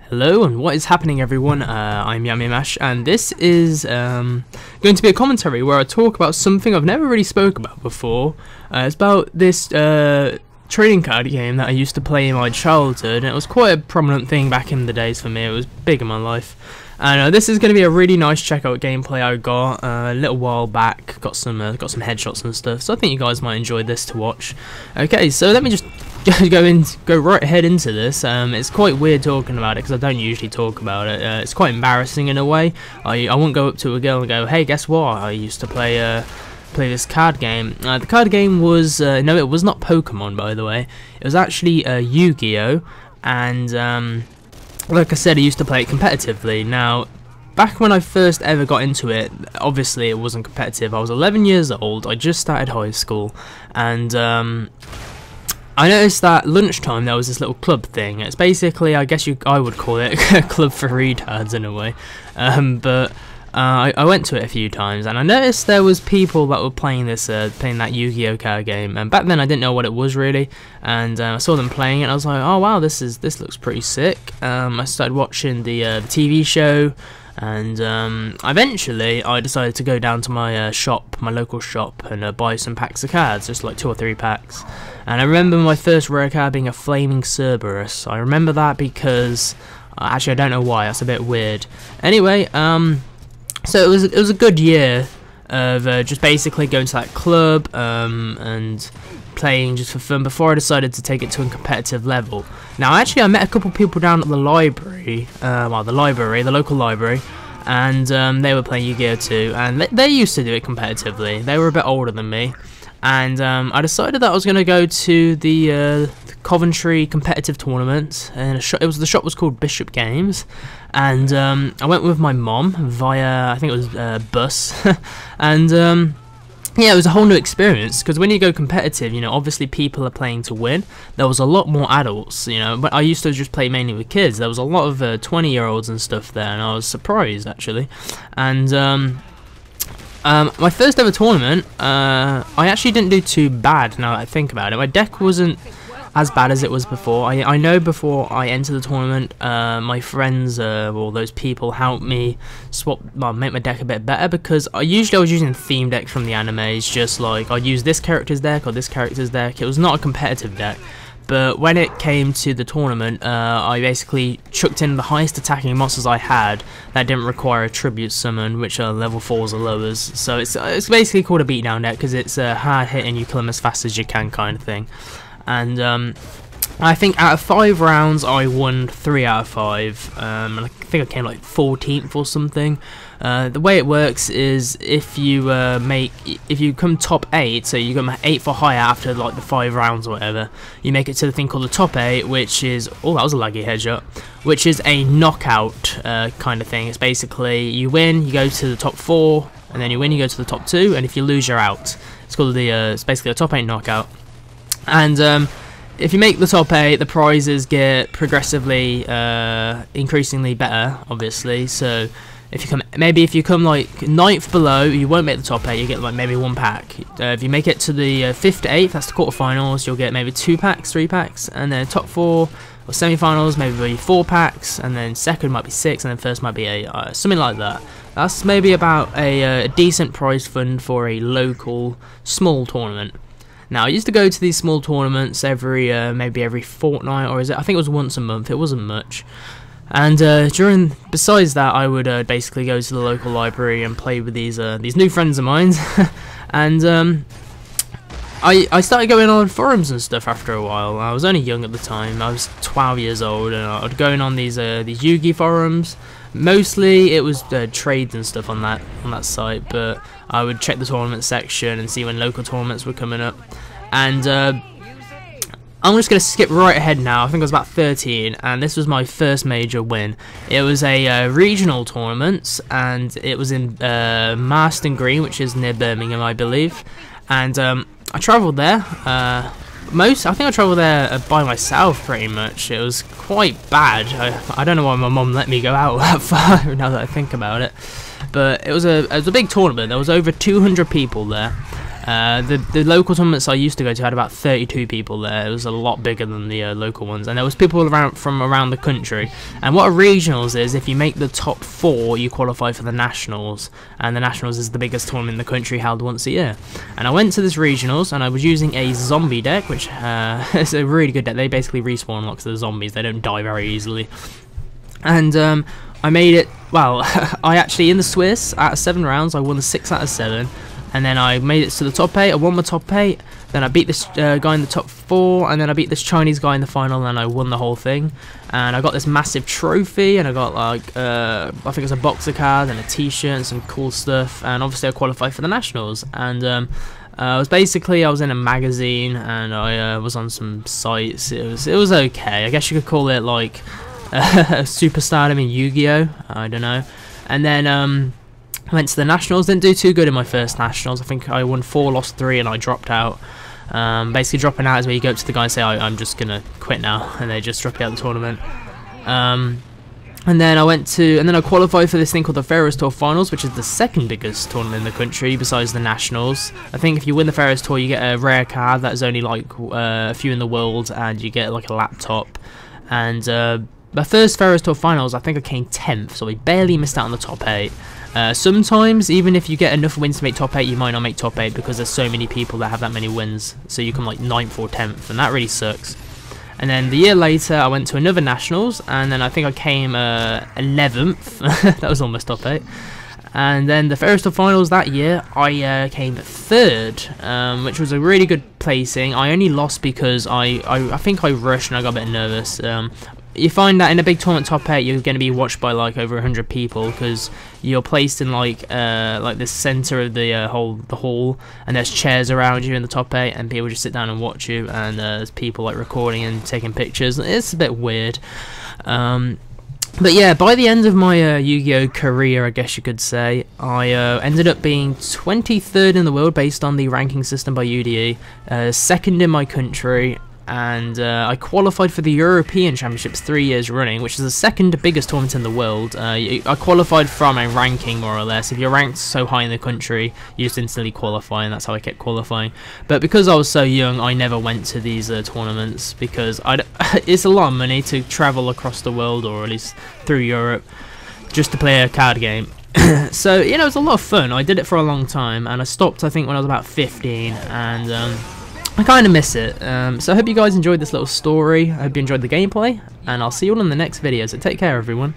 Hello and what is happening, everyone? I'm Yamimash, and this is going to be a commentary where I talk about something I've never really spoke about before. It's about this trading card game that I used to play in my childhood, and it was quite a prominent thing back in the days for me. It was big in my life. And this is going to be a really nice checkout gameplay I got a little while back. Got some headshots and stuff, so I think you guys might enjoy this to watch. Okay, so let me just go right ahead into this. It's quite weird talking about it because I don't usually talk about it. It's quite embarrassing in a way. I won't go up to a girl and go, "Hey, guess what? I used to play this card game." The card game was no, it was not Pokemon, by the way. It was actually Yu-Gi-Oh, and like I said, I used to play it competitively. Now, back when I first ever got into it, obviously it wasn't competitive. I was 11 years old, I just started high school, and I noticed that lunchtime there was this little club thing. It's basically, I guess I would call it a club for retards in a way, but I went to it a few times, and I noticed there was people that were playing that Yu-Gi-Oh card game. And back then I didn't know what it was really, and I saw them playing it, and I was like, oh wow, this looks pretty sick. I started watching the TV show, and eventually I decided to go down to my my local shop, and buy some packs of cards, just like 2 or 3 packs. And I remember my first rare card being a Flaming Cerberus. I remember that because actually I don't know why. That's a bit weird. Anyway, so it was a good year of just basically going to that club and playing just for fun before I decided to take it to a competitive level. Now, actually, I met a couple people down at the library, the local library, and they were playing Yu-Gi-Oh too, and they used to do it competitively. They were a bit older than me, and I decided that I was going to go to the Coventry competitive tournament, and the shop was called Bishop Games, and I went with my mom via, I think it was bus, and yeah, it was a whole new experience, because when you go competitive, you know, obviously people are playing to win. There was a lot more adults, you know, but I used to just play mainly with kids. There was a lot of 20-year-olds and stuff there, and I was surprised actually. And my first ever tournament, I actually didn't do too bad now that I think about it. My deck wasn't as bad as it was before. I know before I entered the tournament, my friends, well, those people helped me make my deck a bit better, because I was using theme decks from the animes, just like I'd use this character's deck or this character's deck. It was not a competitive deck. But when it came to the tournament, I basically chucked in the highest attacking monsters I had that didn't require a tribute summon, which are level 4s or lowers. So it's basically called a beatdown deck, because it's hard hitting, you kill them as fast as you can kind of thing. And I think out of 5 rounds I won 3 out of 5, and I think I came like 14th or something. The way it works is if you come top 8, so you come 8th or higher after like the 5 rounds or whatever, you make it to the thing called the top 8, which is, oh, that was a laggy headshot, which is a knockout kind of thing. It's basically you win, you go to the top 4, and then you win, you go to the top 2, and if you lose, you're out. It's called it's basically a top 8 knockout. And if you make the top 8, the prizes get progressively, increasingly better, obviously. So if you come like 9th below, you won't make the top 8. You get like maybe 1 pack. If you make it to the 5th to 8th, that's the quarterfinals. You'll get maybe 2 packs, 3 packs, and then top 4 or semi-finals, maybe 4 packs, and then second might be 6, and then first might be 8, something like that. That's maybe about a decent prize fund for a local small tournament. Now, I used to go to these small tournaments maybe every fortnight, or I think it was once a month. It wasn't much. And besides that, I would basically go to the local library and play with these new friends of mine. And I started going on forums and stuff after a while. I was only young at the time. I was 12 years old, and I would go in on these Yu-Gi forums. Mostly it was trades and stuff on that site, but I would check the tournament section and see when local tournaments were coming up. And I'm just going to skip right ahead now. I think I was about 13, and this was my first major win. It was a regional tournament, and it was in Marston Green, which is near Birmingham, I believe. And I travelled there. I think I travelled there by myself pretty much. It was quite bad. I don't know why my mum let me go out that far now that I think about it. But it was a big tournament. There was over 200 people there. The local tournaments I used to go to had about 32 people there. It was a lot bigger than the local ones, and there was people from around the country. And what a regionals is, if you make the top 4, you qualify for the nationals, and the nationals is the biggest tournament in the country, held once a year. And I went to this regionals, and I was using a zombie deck, which is a really good deck. They basically respawn lots of the zombies. They don't die very easily. And I made it, well, I actually, in the Swiss, out of 7 rounds, I won 6 out of 7. And then I made it to the top 8, I won my top 8, then I beat this guy in the top 4, and then I beat this Chinese guy in the final, and I won the whole thing. And I got this massive trophy, and I got like, I think it was a boxer card, and a t-shirt, and some cool stuff, and obviously I qualified for the nationals. And I was in a magazine, and I was on some sites. It was okay, I guess you could call it like superstardom in Yu-Gi-Oh! I don't know. And then I went to the nationals, didn't do too good in my first nationals. I think I won 4, lost 3, and I dropped out. Basically dropping out is where you go up to the guy and say, I'm just gonna quit now, and they just drop you out of the tournament. And then I qualified for this thing called the Ferris Tour Finals, which is the second biggest tournament in the country besides the nationals. I think if you win the Ferris Tour, you get a rare card that's only like a few in the world, and you get like a laptop. And my first Ferris Tour Finals, I think I came 10th, so I barely missed out on the top 8. Sometimes, even if you get enough wins to make top 8, you might not make top 8 because there's so many people that have that many wins. So you come like 9th or 10th, and that really sucks. And then the year later, I went to another nationals, and then I think I came 11th. That was almost top 8. And then the Ferris Tour Finals that year, I came 3rd, which was a really good placing. I only lost because I think I rushed and I got a bit nervous. You find that in a big tournament top 8, you're going to be watched by like over 100 people because you're placed in like the center of the hall, and there's chairs around you in the top 8, and people just sit down and watch you, and there's people like recording and taking pictures. It's a bit weird. But yeah, by the end of my Yu-Gi-Oh! Career, I guess you could say, I ended up being 23rd in the world based on the ranking system by UDE, 2nd in my country, and I qualified for the European Championships 3 years running, which is the second biggest tournament in the world. I qualified from a ranking, more or less. If you're ranked so high in the country, you just instantly qualify, and that's how I kept qualifying. But because I was so young, I never went to these tournaments, because it's a lot of money to travel across the world, or at least through Europe, just to play a card game. So, you know, it was a lot of fun. I did it for a long time, and I stopped, I think, when I was about 15, and I kind of miss it. So I hope you guys enjoyed this little story. I hope you enjoyed the gameplay, and I'll see you all in the next video, so take care everyone.